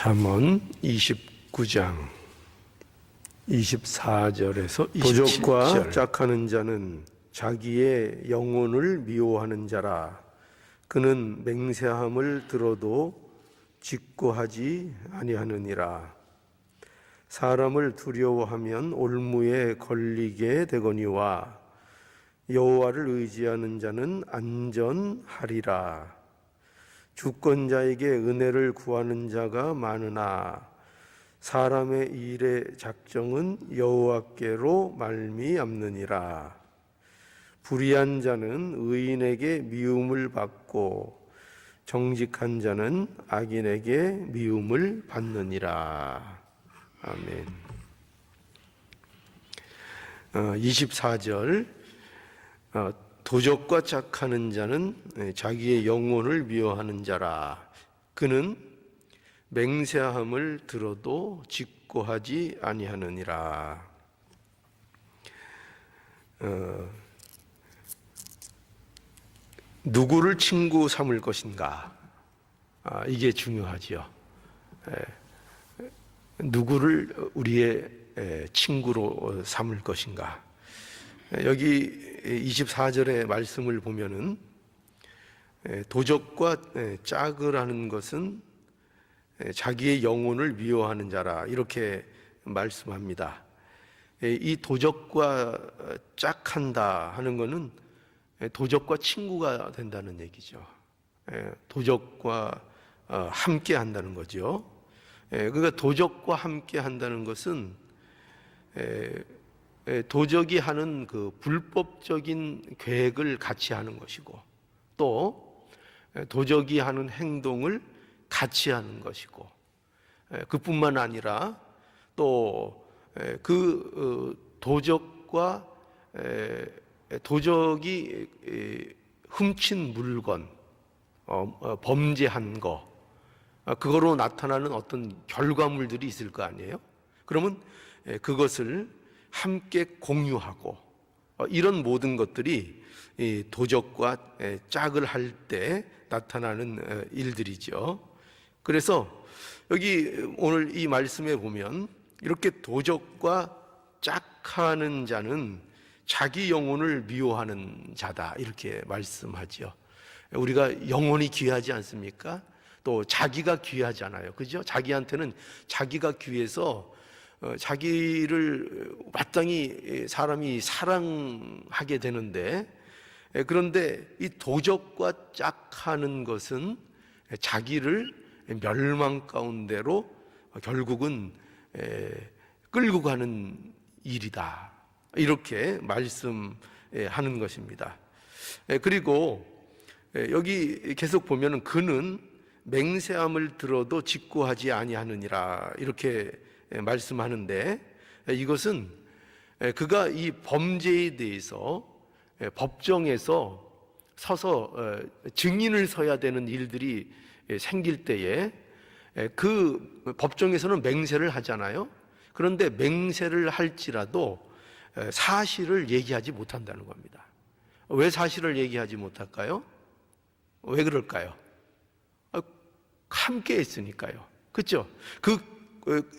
잠언 29장 24절에서 27절. 도적과 짝하는 자는 자기의 영혼을 미워하는 자라. 그는 맹세함을 들어도 직고하지 아니하느니라. 사람을 두려워하면 올무에 걸리게 되거니와 여호와를 의지하는 자는 안전하리라. 주권자에게 은혜를 구하는 자가 많으나 사람의 일의 작정은 여호와께로 말미암느니라. 불의한 자는 의인에게 미움을 받고 정직한 자는 악인에게 미움을 받느니라. 아멘. 24절 도적과 짝하는 자는 자기의 영혼을 미워하는 자라. 그는 맹세함을 들어도 직고하지 아니하느니라. 누구를 친구 삼을 것인가? 이게 중요하지요. 누구를 우리의 친구로 삼을 것인가? 여기 24절의 말씀을 보면은 도적과 짝을 하는 것은 자기의 영혼을 미워하는 자라 이렇게 말씀합니다. 이 도적과 짝한다 하는 것은 도적과 친구가 된다는 얘기죠. 도적과 함께 한다는 거죠. 그러니까 도적과 함께 한다는 것은 도적이 하는 그 불법적인 계획을 같이 하는 것이고, 또 도적이 하는 행동을 같이 하는 것이고, 그뿐만 아니라 또 그 도적과 도적이 훔친 물건, 범죄한 거, 그거로 나타나는 어떤 결과물들이 있을 거 아니에요? 그러면 그것을 함께 공유하고, 이런 모든 것들이 도적과 짝을 할 때 나타나는 일들이죠. 그래서 여기 오늘 이 말씀에 보면 이렇게 도적과 짝하는 자는 자기 영혼을 미워하는 자다 이렇게 말씀하죠. 우리가 영혼이 귀하지 않습니까? 또 자기가 귀하잖아요. 그죠? 자기한테는 자기가 귀해서 자기를 마땅히 사람이 사랑하게 되는데, 그런데 이 도적과 짝하는 것은 자기를 멸망 가운데로 결국은 끌고 가는 일이다 이렇게 말씀하는 것입니다. 그리고 여기 계속 보면은 그는 맹세함을 들어도 직고하지 아니하느니라 이렇게 말씀하는데, 이것은 그가 이 범죄에 대해서 법정에서 서서 증인을 서야 되는 일들이 생길 때에 그 법정에서는 맹세를 하잖아요. 그런데 맹세를 할지라도 사실을 얘기하지 못한다는 겁니다. 왜 사실을 얘기하지 못할까요? 왜 그럴까요? 함께 했으니까요. 그렇죠?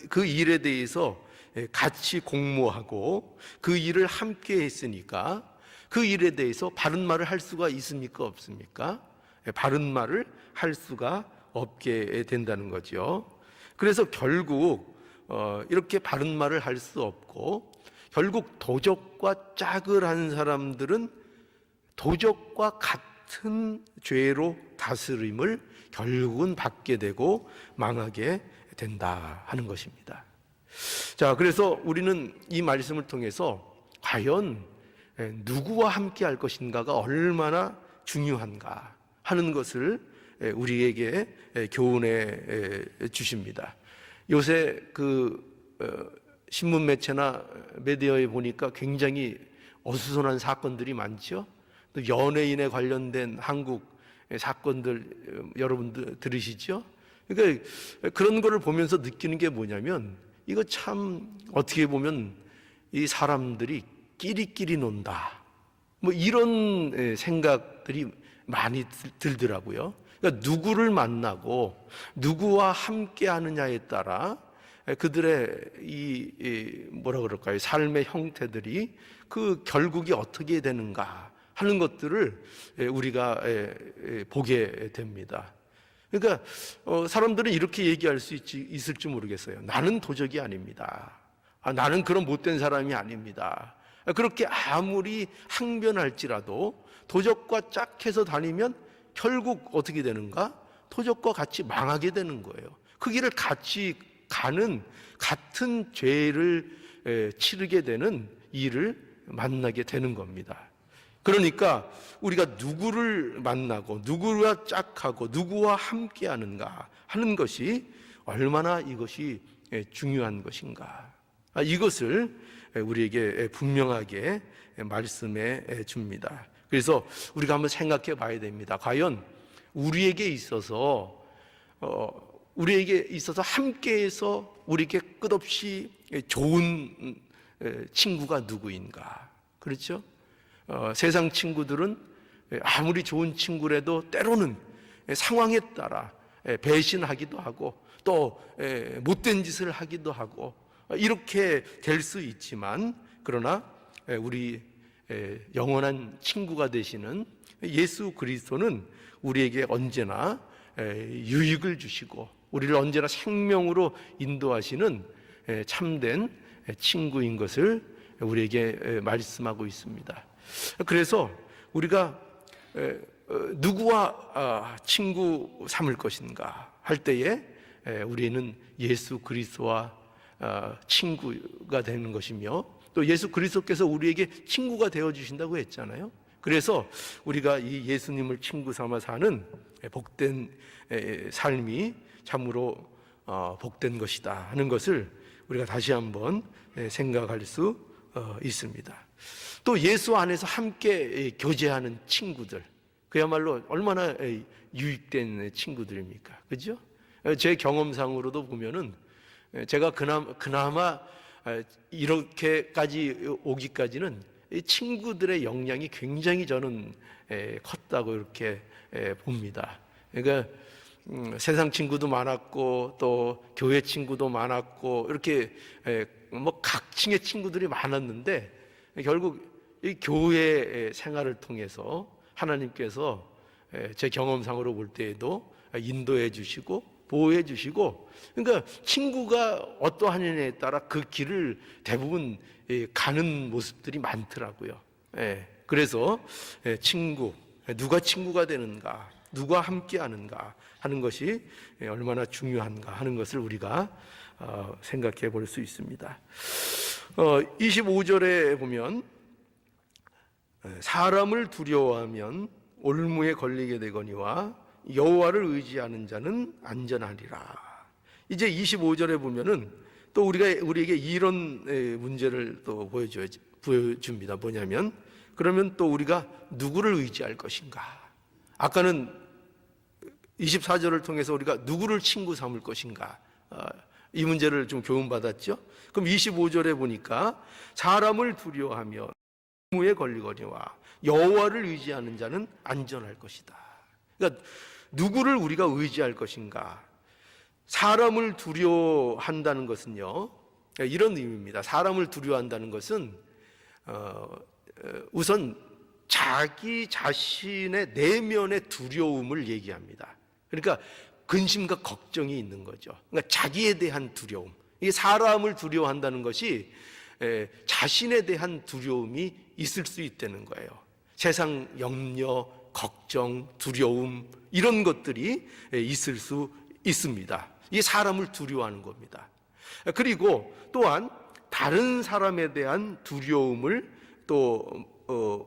그 일에 대해서 같이 공모하고 그 일을 함께 했으니까 그 일에 대해서 바른 말을 할 수가 있습니까? 없습니까? 바른 말을 할 수가 없게 된다는 거죠. 그래서 결국 이렇게 바른 말을 할 수 없고, 결국 도적과 짝을 한 사람들은 도적과 같은 죄로 다스림을 결국은 받게 되고 망하게 된다 하는 것입니다. 자, 그래서 우리는 이 말씀을 통해서 과연 누구와 함께 할 것인가가 얼마나 중요한가 하는 것을 우리에게 교훈해 주십니다. 요새 신문 매체나 미디어에 보니까 굉장히 어수선한 사건들이 많죠. 또 연예인에 관련된 한국 사건들 여러분들 들으시죠? 그러니까 그런 거를 보면서 느끼는 게 뭐냐면, 이거 참 어떻게 보면 이 사람들이 끼리끼리 논다, 뭐 이런 생각들이 많이 들더라고요. 그러니까 누구를 만나고 누구와 함께 하느냐에 따라 그들의 이 뭐라 그럴까요? 삶의 형태들이 그 결국이 어떻게 되는가 하는 것들을 우리가 보게 됩니다. 그러니까 사람들은 이렇게 얘기할 수 있을지 모르겠어요. 나는 도적이 아닙니다. 나는 그런 못된 사람이 아닙니다. 그렇게 아무리 항변할지라도 도적과 짝해서 다니면 결국 어떻게 되는가? 도적과 같이 망하게 되는 거예요. 그 길을 같이 가는 같은 죄를 치르게 되는 일을 만나게 되는 겁니다. 그러니까 우리가 누구를 만나고 누구와 짝하고 누구와 함께 하는가 하는 것이 얼마나 이것이 중요한 것인가, 이것을 우리에게 분명하게 말씀해 줍니다. 그래서 우리가 한번 생각해 봐야 됩니다. 과연 우리에게 있어서 함께해서 우리에게 끝없이 좋은 친구가 누구인가? 그렇죠? 세상 친구들은 아무리 좋은 친구라도 때로는 상황에 따라 배신하기도 하고 또 못된 짓을 하기도 하고 이렇게 될 수 있지만, 그러나 우리 영원한 친구가 되시는 예수 그리스도는 우리에게 언제나 유익을 주시고 우리를 언제나 생명으로 인도하시는 참된 친구인 것을 우리에게 말씀하고 있습니다. 그래서 우리가 누구와 친구 삼을 것인가 할 때에 우리는 예수 그리스도와 친구가 되는 것이며, 또 예수 그리스도께서 우리에게 친구가 되어주신다고 했잖아요. 그래서 우리가 이 예수님을 친구 삼아 사는 복된 삶이 참으로 복된 것이다 하는 것을 우리가 다시 한번 생각할 수 있습니다. 또 예수 안에서 함께 교제하는 친구들, 그야말로 얼마나 유익된 친구들입니까? 그죠? 제 경험상으로도 보면은 제가 그나마 이렇게까지 오기까지는 친구들의 영향이 굉장히 저는 컸다고 이렇게 봅니다. 그러니까 세상 친구도 많았고 또 교회 친구도 많았고 이렇게 뭐 각층의 친구들이 많았는데, 결국 이 교회 생활을 통해서 하나님께서 제 경험상으로 볼 때에도 인도해 주시고 보호해 주시고, 그러니까 친구가 어떠하느냐에 따라 그 길을 대부분 가는 모습들이 많더라고요. 그래서 친구, 누가 친구가 되는가, 누가 함께 하는가 하는 것이 얼마나 중요한가 하는 것을 우리가 생각해 볼 수 있습니다. 25절에 보면 사람을 두려워하면 올무에 걸리게 되거니와 여호와를 의지하는 자는 안전하리라. 이제 25절에 보면은 또 우리에게 이런 문제를 또 보여줍니다. 뭐냐면, 그러면 또 우리가 누구를 의지할 것인가? 아까는 24절을 통해서 우리가 누구를 친구 삼을 것인가? 이 문제를 좀 교훈받았죠. 그럼 25절에 보니까 사람을 두려워하며 무에 걸리거니와 여호와를 의지하는 자는 안전할 것이다. 그러니까 누구를 우리가 의지할 것인가? 사람을 두려워한다는 것은요, 이런 의미입니다. 사람을 두려워한다는 것은 우선 자기 자신의 내면의 두려움을 얘기합니다. 그러니까 근심과 걱정이 있는 거죠. 그러니까 자기에 대한 두려움. 이 사람을 두려워한다는 것이 자신에 대한 두려움이 있을 수 있다는 거예요. 세상 염려, 걱정, 두려움 이런 것들이 있을 수 있습니다. 이 사람을 두려워하는 겁니다. 그리고 또한 다른 사람에 대한 두려움을 또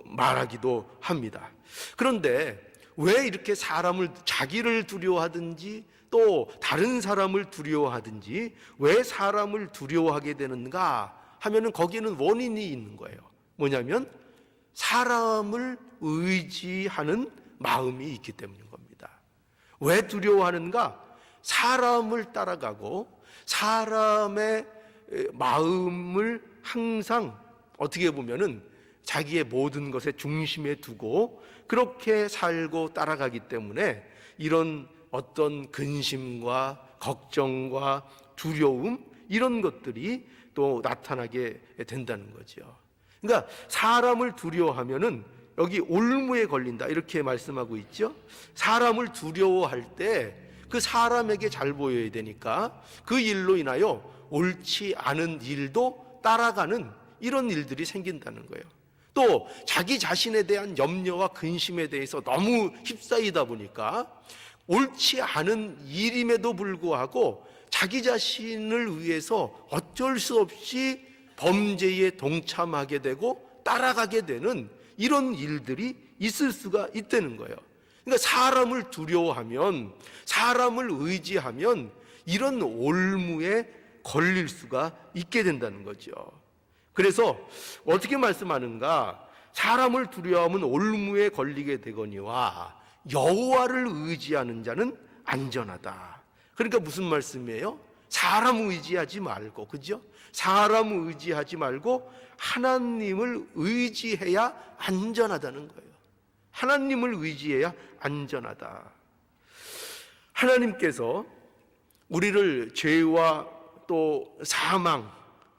말하기도 합니다. 그런데 왜 이렇게 자기를 두려워하든지 또 다른 사람을 두려워하든지 왜 사람을 두려워하게 되는가 하면은 거기에는 원인이 있는 거예요. 뭐냐면 사람을 의지하는 마음이 있기 때문인 겁니다. 왜 두려워하는가? 사람을 따라가고 사람의 마음을 항상 어떻게 보면은 자기의 모든 것에 중심에 두고 그렇게 살고 따라가기 때문에 이런 어떤 근심과 걱정과 두려움, 이런 것들이 또 나타나게 된다는 거죠. 그러니까 사람을 두려워하면은 여기 올무에 걸린다 이렇게 말씀하고 있죠. 사람을 두려워할 때 그 사람에게 잘 보여야 되니까 그 일로 인하여 옳지 않은 일도 따라가는 이런 일들이 생긴다는 거예요. 또 자기 자신에 대한 염려와 근심에 대해서 너무 휩싸이다 보니까 옳지 않은 일임에도 불구하고 자기 자신을 위해서 어쩔 수 없이 범죄에 동참하게 되고 따라가게 되는 이런 일들이 있을 수가 있다는 거예요. 그러니까 사람을 두려워하면, 사람을 의지하면 이런 올무에 걸릴 수가 있게 된다는 거죠. 그래서 어떻게 말씀하는가? 사람을 두려워하면 올무에 걸리게 되거니와 여호와를 의지하는 자는 안전하다. 그러니까 무슨 말씀이에요? 사람 의지하지 말고, 그죠? 사람 의지하지 말고 하나님을 의지해야 안전하다는 거예요. 하나님을 의지해야 안전하다. 하나님께서 우리를 죄와 또 사망,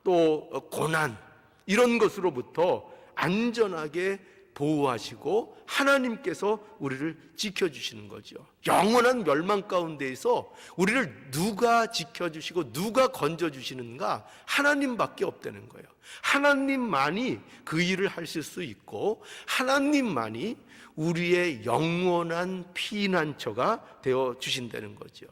또 고난, 이런 것으로부터 안전하게 보호하시고 하나님께서 우리를 지켜주시는 거죠. 영원한 멸망 가운데에서 우리를 누가 지켜주시고 누가 건져주시는가? 하나님밖에 없다는 거예요. 하나님만이 그 일을 하실 수 있고 하나님만이 우리의 영원한 피난처가 되어 주신다는 거죠.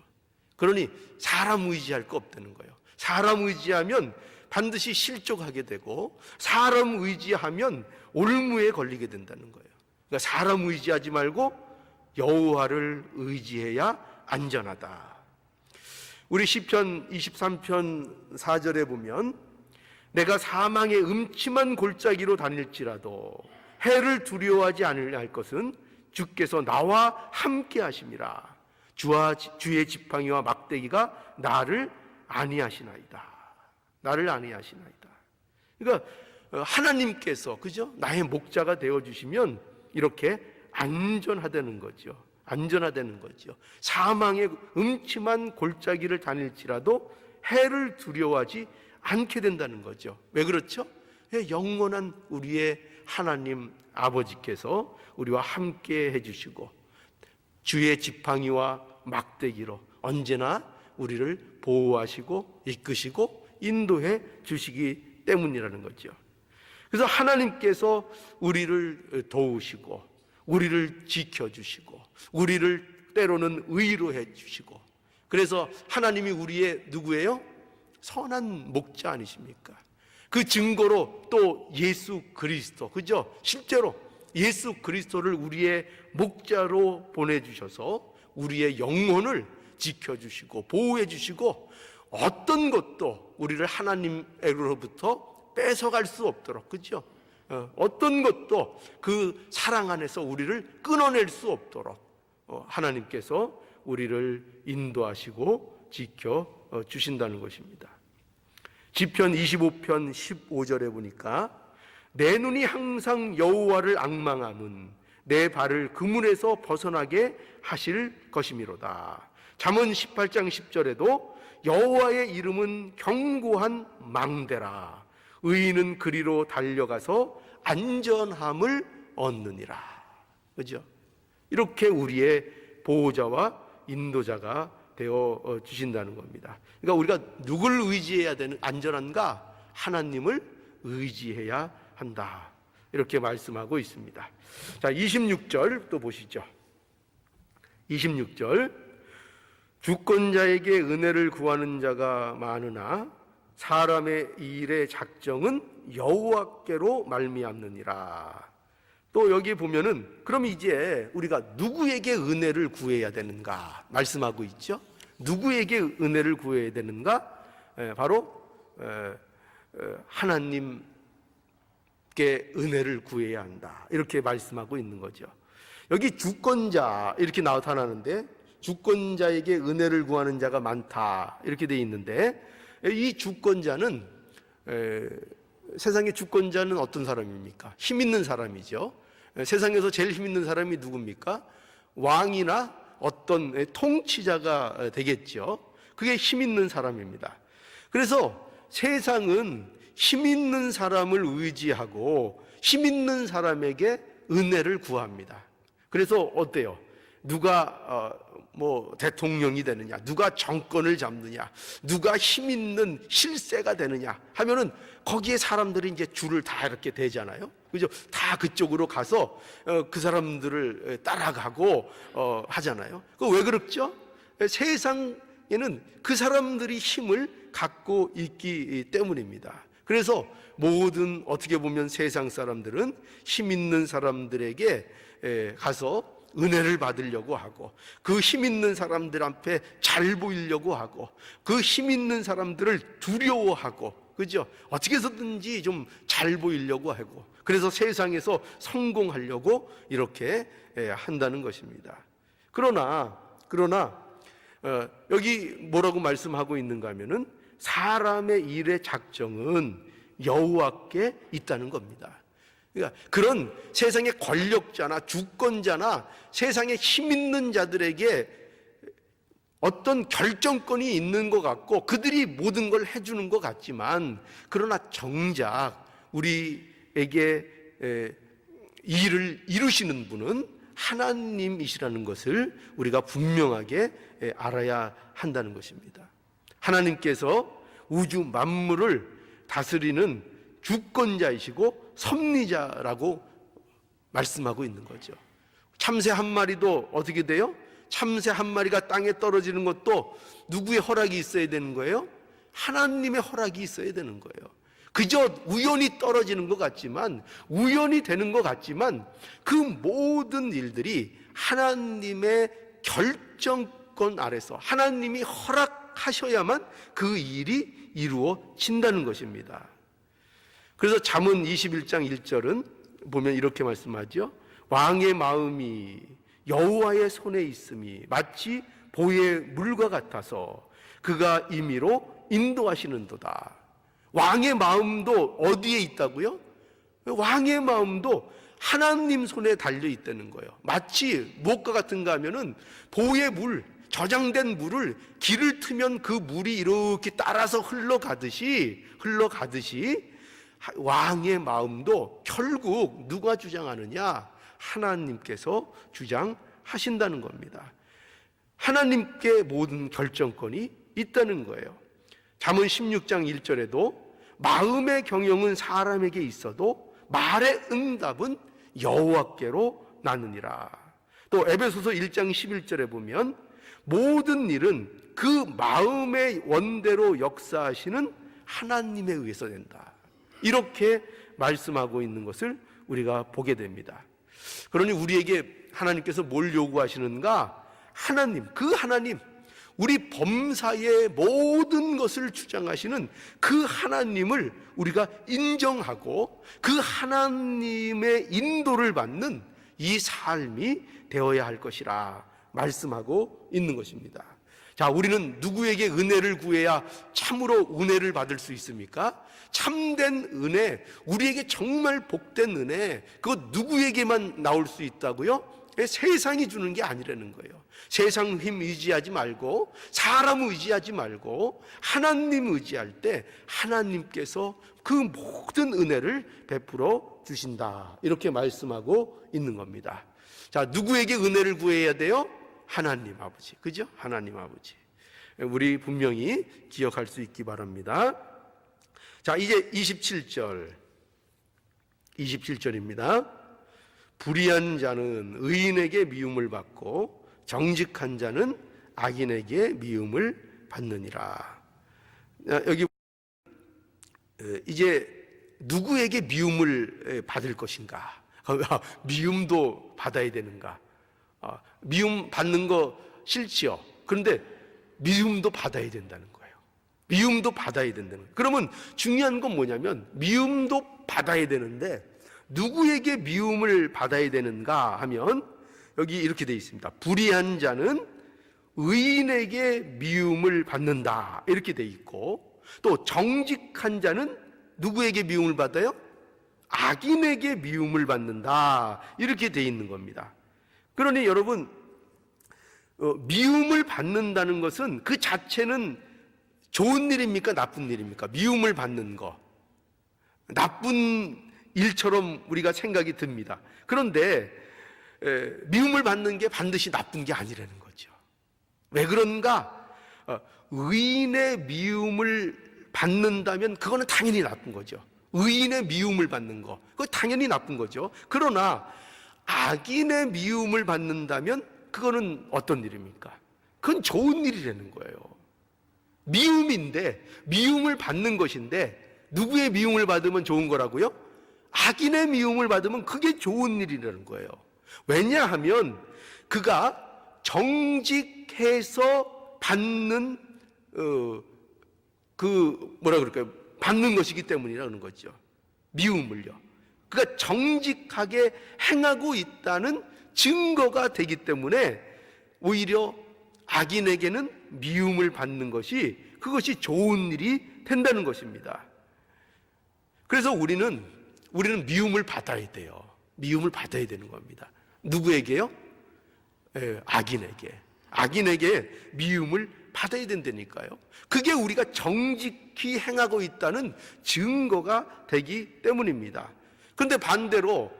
그러니 사람 의지할 거 없다는 거예요. 사람 의지하면 반드시 실족하게 되고 사람 의지하면 올무에 걸리게 된다는 거예요. 그러니까 사람 의지하지 말고 여호와를 의지해야 안전하다. 우리 시편 23편 4절에 보면 내가 사망의 음침한 골짜기로 다닐지라도 해를 두려워하지 않을 것은 주께서 나와 함께 하심이라. 주의 지팡이와 막대기가 나를 안위하시나이다. 나를 안위하시나이다. 그러니까 하나님께서, 그죠? 나의 목자가 되어주시면 이렇게 안전하다는 거죠. 안전하다는 거죠. 사망의 음침한 골짜기를 다닐지라도 해를 두려워하지 않게 된다는 거죠. 왜 그렇죠? 영원한 우리의 하나님 아버지께서 우리와 함께 해주시고 주의 지팡이와 막대기로 언제나 우리를 보호하시고 이끄시고 인도해 주시기 때문이라는 거죠. 그래서 하나님께서 우리를 도우시고 우리를 지켜주시고 우리를 때로는 의로해 주시고, 그래서 하나님이 우리의 누구예요? 선한 목자 아니십니까? 그 증거로 또 예수 그리스도, 그죠? 실제로 예수 그리스도를 우리의 목자로 보내주셔서 우리의 영혼을 지켜주시고 보호해주시고 어떤 것도 우리를 하나님으로부터 뺏어갈 수 없도록, 그죠? 어떤 것도 그 사랑 안에서 우리를 끊어낼 수 없도록 하나님께서 우리를 인도하시고 지켜주신다는 것입니다. 시편 25편 15절에 보니까 내 눈이 항상 여호와를 앙망함은 내 발을 그물에서 벗어나게 하실 것이미로다. 잠언 18장 10절에도 여호와의 이름은 견고한 망대라. 의인은 그리로 달려가서 안전함을 얻느니라. 그죠? 이렇게 우리의 보호자와 인도자가 되어 주신다는 겁니다. 그러니까 우리가 누굴 의지해야 되는 안전한가? 하나님을 의지해야 한다. 이렇게 말씀하고 있습니다. 자, 26절 또 보시죠. 26절 주권자에게 은혜를 구하는 자가 많으나 사람의 일의 작정은 여호와께로 말미암느니라. 또 여기 보면은 그럼 이제 우리가 누구에게 은혜를 구해야 되는가 말씀하고 있죠. 누구에게 은혜를 구해야 되는가? 바로 하나님께 은혜를 구해야 한다. 이렇게 말씀하고 있는 거죠. 여기 주권자 이렇게 나타나는데 주권자에게 은혜를 구하는 자가 많다 이렇게 돼 있는데, 이 주권자는 세상의 주권자는 어떤 사람입니까? 힘 있는 사람이죠. 세상에서 제일 힘 있는 사람이 누굽니까? 왕이나 어떤 통치자가 되겠죠. 그게 힘 있는 사람입니다. 그래서 세상은 힘 있는 사람을 의지하고 힘 있는 사람에게 은혜를 구합니다. 그래서 어때요? 누가 대통령이 되느냐, 누가 정권을 잡느냐, 누가 힘 있는 실세가 되느냐 하면은 거기에 사람들이 이제 줄을 다 이렇게 대잖아요. 그죠? 다 그쪽으로 가서 그 사람들을 따라가고 하잖아요. 그 왜 그렇죠? 세상에는 그 사람들이 힘을 갖고 있기 때문입니다. 그래서 모든 어떻게 보면 세상 사람들은 힘 있는 사람들에게 가서 은혜를 받으려고 하고, 그 힘 있는 사람들 앞에 잘 보이려고 하고, 그 힘 있는 사람들을 두려워하고, 그죠? 어떻게 해서든지 좀 잘 보이려고 하고, 그래서 세상에서 성공하려고 이렇게 한다는 것입니다. 그러나 여기 뭐라고 말씀하고 있는가 하면은 사람의 일의 작정은 여호와께 있다는 겁니다. 그러니까 그런 세상의 권력자나 주권자나 세상에 힘 있는 자들에게 어떤 결정권이 있는 것 같고 그들이 모든 걸 해주는 것 같지만, 그러나 정작 우리에게 일을 이루시는 분은 하나님이시라는 것을 우리가 분명하게 알아야 한다는 것입니다. 하나님께서 우주 만물을 다스리는 주권자이시고 섭리자라고 말씀하고 있는 거죠. 참새 한 마리도 어떻게 돼요? 참새 한 마리가 땅에 떨어지는 것도 누구의 허락이 있어야 되는 거예요? 하나님의 허락이 있어야 되는 거예요. 그저 우연히 떨어지는 것 같지만, 우연히 되는 것 같지만 그 모든 일들이 하나님의 결정권 아래서 하나님이 허락하셔야만 그 일이 이루어진다는 것입니다. 그래서 잠언 21장 1절은 보면 이렇게 말씀하죠. 왕의 마음이 여호와의 손에 있음이 마치 보의 물과 같아서 그가 임의로 인도하시는도다. 왕의 마음도 어디에 있다고요? 왕의 마음도 하나님 손에 달려 있다는 거예요. 마치 무엇과 같은가 하면은 보의 물, 저장된 물을 길을 트면 그 물이 이렇게 따라서 흘러가듯이 왕의 마음도 결국 누가 주장하느냐? 하나님께서 주장하신다는 겁니다. 하나님께 모든 결정권이 있다는 거예요. 잠언 16장 1절에도 마음의 경영은 사람에게 있어도 말의 응답은 여호와께로 나느니라. 또 에베소서 1장 11절에 보면 모든 일은 그 마음의 원대로 역사하시는 하나님에 의해서 된다. 이렇게 말씀하고 있는 것을 우리가 보게 됩니다. 그러니 우리에게 하나님께서 뭘 요구하시는가? 하나님, 그 하나님, 우리 범사의 모든 것을 주장하시는 그 하나님을 우리가 인정하고 그 하나님의 인도를 받는 이 삶이 되어야 할 것이라 말씀하고 있는 것입니다. 자, 우리는 누구에게 은혜를 구해야 참으로 은혜를 받을 수 있습니까? 참된 은혜, 우리에게 정말 복된 은혜, 그거 누구에게만 나올 수 있다고요? 세상이 주는 게 아니라는 거예요. 세상 힘 의지하지 말고, 사람 의지하지 말고 하나님 의지할 때 하나님께서 그 모든 은혜를 베풀어 주신다, 이렇게 말씀하고 있는 겁니다. 자, 누구에게 은혜를 구해야 돼요? 하나님 아버지, 그죠? 하나님 아버지. 우리 분명히 기억할 수 있기 바랍니다. 자, 이제 27절입니다. 불의한 자는 의인에게 미움을 받고 정직한 자는 악인에게 미움을 받느니라. 여기 이제 누구에게 미움을 받을 것인가? 미움도 받아야 되는가? 미움 받는 거 싫지요. 그런데 미움도 받아야 된다는 거예요. 미움도 받아야 된다는 거예요. 그러면 중요한 건 뭐냐면 미움도 받아야 되는데 누구에게 미움을 받아야 되는가 하면 여기 이렇게 되어 있습니다. 불의한 자는 의인에게 미움을 받는다, 이렇게 되어 있고, 또 정직한 자는 누구에게 미움을 받아요? 악인에게 미움을 받는다, 이렇게 되어 있는 겁니다. 그러니 여러분, 미움을 받는다는 것은 그 자체는 좋은 일입니까? 나쁜 일입니까? 미움을 받는 거. 나쁜 일처럼 우리가 생각이 듭니다. 그런데 미움을 받는 게 반드시 나쁜 게 아니라는 거죠. 왜 그런가? 의인의 미움을 받는다면 그거는 당연히 나쁜 거죠. 의인의 미움을 받는 거, 그거 당연히 나쁜 거죠. 그러나 악인의 미움을 받는다면 그거는 어떤 일입니까? 그건 좋은 일이라는 거예요. 미움인데, 미움을 받는 것인데, 누구의 미움을 받으면 좋은 거라고요? 악인의 미움을 받으면 그게 좋은 일이라는 거예요. 왜냐하면 그가 정직해서 받는 받는 것이기 때문이라는 거죠. 미움을요. 그가 정직하게 행하고 있다는 증거가 되기 때문에 오히려 악인에게는 미움을 받는 것이 그것이 좋은 일이 된다는 것입니다. 그래서 우리는 미움을 받아야 돼요. 미움을 받아야 되는 겁니다. 누구에게요? 악인에게 미움을 받아야 된다니까요. 그게 우리가 정직히 행하고 있다는 증거가 되기 때문입니다. 그런데 반대로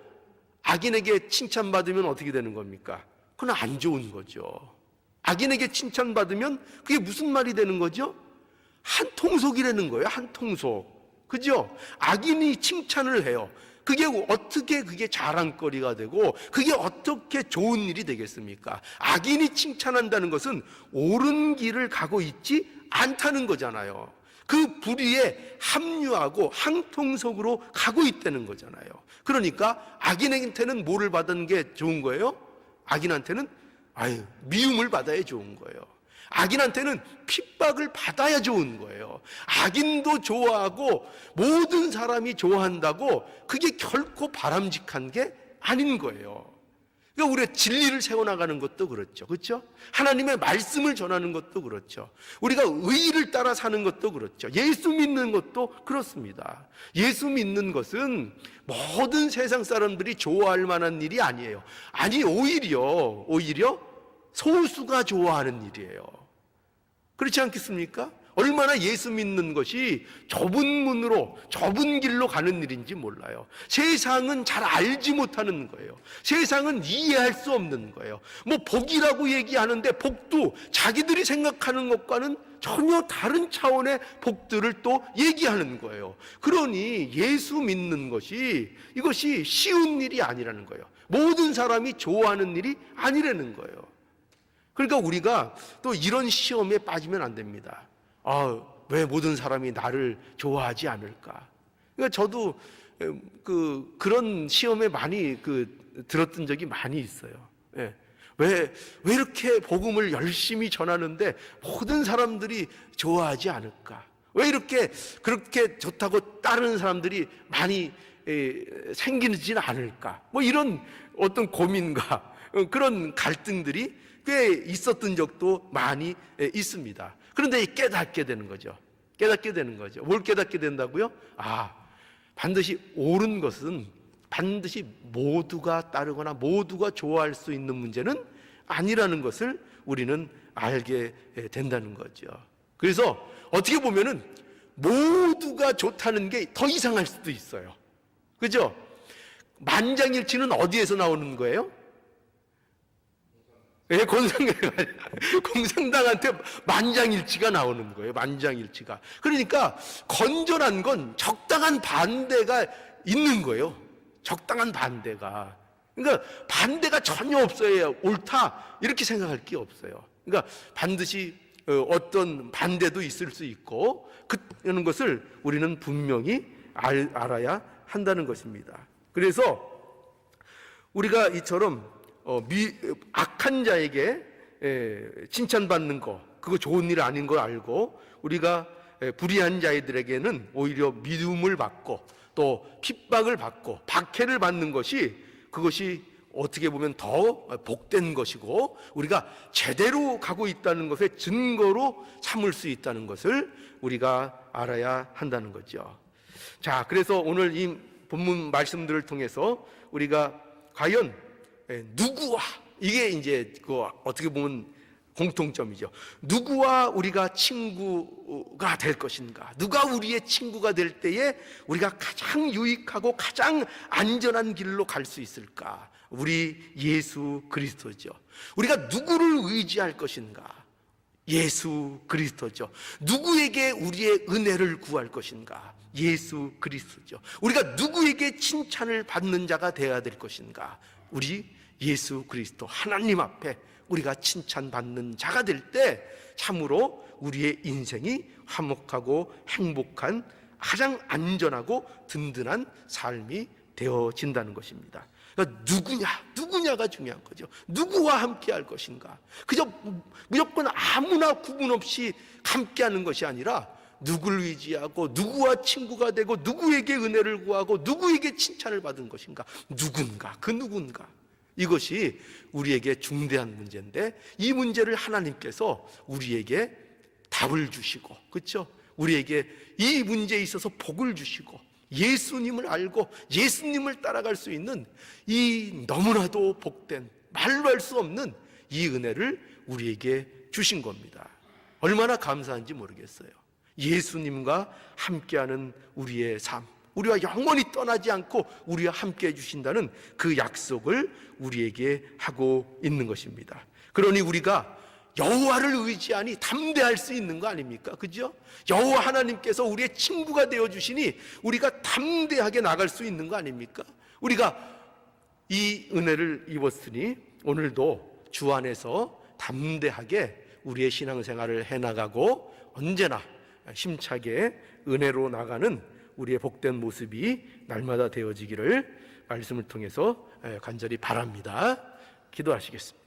악인에게 칭찬받으면 어떻게 되는 겁니까? 그건 안 좋은 거죠. 악인에게 칭찬받으면 그게 무슨 말이 되는 거죠? 한통속이라는 거예요. 한통속. 그죠? 악인이 칭찬을 해요. 그게 어떻게 그게 자랑거리가 되고 그게 어떻게 좋은 일이 되겠습니까? 악인이 칭찬한다는 것은 옳은 길을 가고 있지 않다는 거잖아요. 그 불의에 합류하고 한통속으로 가고 있다는 거잖아요. 그러니까 악인한테는 뭐를 받은 게 좋은 거예요? 악인한테는 미움을 받아야 좋은 거예요. 악인한테는 핍박을 받아야 좋은 거예요. 악인도 좋아하고 모든 사람이 좋아한다고 그게 결코 바람직한 게 아닌 거예요. 그러니까 우리가 진리를 세워나가는 것도 그렇죠. 그렇죠? 하나님의 말씀을 전하는 것도 그렇죠. 우리가 의의를 따라 사는 것도 그렇죠. 예수 믿는 것도 그렇습니다. 예수 믿는 것은 모든 세상 사람들이 좋아할 만한 일이 아니에요. 아니, 오히려 소수가 좋아하는 일이에요. 그렇지 않겠습니까? 얼마나 예수 믿는 것이 좁은 문으로, 좁은 길로 가는 일인지 몰라요. 세상은 잘 알지 못하는 거예요. 세상은 이해할 수 없는 거예요. 복이라고 얘기하는데 복도 자기들이 생각하는 것과는 전혀 다른 차원의 복들을 또 얘기하는 거예요. 그러니 예수 믿는 이것이 쉬운 일이 아니라는 거예요. 모든 사람이 좋아하는 일이 아니라는 거예요. 그러니까 우리가 또 이런 시험에 빠지면 안 됩니다. 왜 모든 사람이 나를 좋아하지 않을까? 그러니까 저도 그런 시험에 많이 들었던 적이 많이 있어요. 예. 왜 이렇게 복음을 열심히 전하는데 모든 사람들이 좋아하지 않을까? 왜 그렇게 좋다고 따르는 사람들이 많이 생기지는 않을까? 이런 어떤 고민과 그런 갈등들이 꽤 있었던 적도 많이 있습니다. 그런데 깨닫게 되는 거죠. 뭘 깨닫게 된다고요? 반드시 옳은 것은 반드시 모두가 따르거나 모두가 좋아할 수 있는 문제는 아니라는 것을 우리는 알게 된다는 거죠. 그래서 어떻게 보면은 모두가 좋다는 게 더 이상할 수도 있어요. 그죠? 만장일치는 어디에서 나오는 거예요? 공산당한테 만장일치가 나오는 거예요. 만장일치가. 그러니까 건전한 건 적당한 반대가 있는 거예요. 적당한 반대가. 그러니까 반대가 전혀 없어야 옳다 이렇게 생각할 게 없어요. 그러니까 반드시 어떤 반대도 있을 수 있고 그런 것을 우리는 분명히 알아야 한다는 것입니다. 그래서 우리가 이처럼 악한 자에게 칭찬받는 거 그거 좋은 일 아닌 걸 알고 우리가 불의한 자들에게는 오히려 미움을 받고 또 핍박을 받고 박해를 받는 그것이 어떻게 보면 더 복된 것이고 우리가 제대로 가고 있다는 것의 증거로 삼을 수 있다는 것을 우리가 알아야 한다는 거죠. 자, 그래서 오늘 이 본문 말씀들을 통해서 우리가 과연 누구와 이게 이제 어떻게 보면 공통점이죠. 누구와 우리가 친구가 될 것인가? 누가 우리의 친구가 될 때에 우리가 가장 유익하고 가장 안전한 길로 갈 수 있을까? 우리 예수 그리스도죠. 우리가 누구를 의지할 것인가? 예수 그리스도죠. 누구에게 우리의 은혜를 구할 것인가? 예수 그리스도죠. 우리가 누구에게 칭찬을 받는 자가 되어야 될 것인가? 우리 예수 그리스도, 하나님 앞에 우리가 칭찬받는 자가 될 때 참으로 우리의 인생이 화목하고 행복한, 가장 안전하고 든든한 삶이 되어진다는 것입니다. 그러니까 누구냐가 중요한 거죠. 누구와 함께 할 것인가? 그저 무조건 아무나 구분 없이 함께 하는 것이 아니라 누구를 의지하고 누구와 친구가 되고 누구에게 은혜를 구하고 누구에게 칭찬을 받은 것인가? 누군가, 그 누군가. 이것이 우리에게 중대한 문제인데, 이 문제를 하나님께서 우리에게 답을 주시고, 그렇죠? 우리에게 이 문제에 있어서 복을 주시고 예수님을 알고 예수님을 따라갈 수 있는 이 너무나도 복된, 말로 할 수 없는 이 은혜를 우리에게 주신 겁니다. 얼마나 감사한지 모르겠어요. 예수님과 함께하는 우리의 삶, 우리와 영원히 떠나지 않고 우리와 함께 해주신다는 그 약속을 우리에게 하고 있는 것입니다. 그러니 우리가 여호와를 의지하니 담대할 수 있는 거 아닙니까? 그죠? 여호와 하나님께서 우리의 친구가 되어주시니 우리가 담대하게 나갈 수 있는 거 아닙니까? 우리가 이 은혜를 입었으니 오늘도 주 안에서 담대하게 우리의 신앙생활을 해나가고 언제나 힘차게 은혜로 나가는 우리의 복된 모습이 날마다 되어지기를 말씀을 통해서 간절히 바랍니다. 기도하시겠습니다.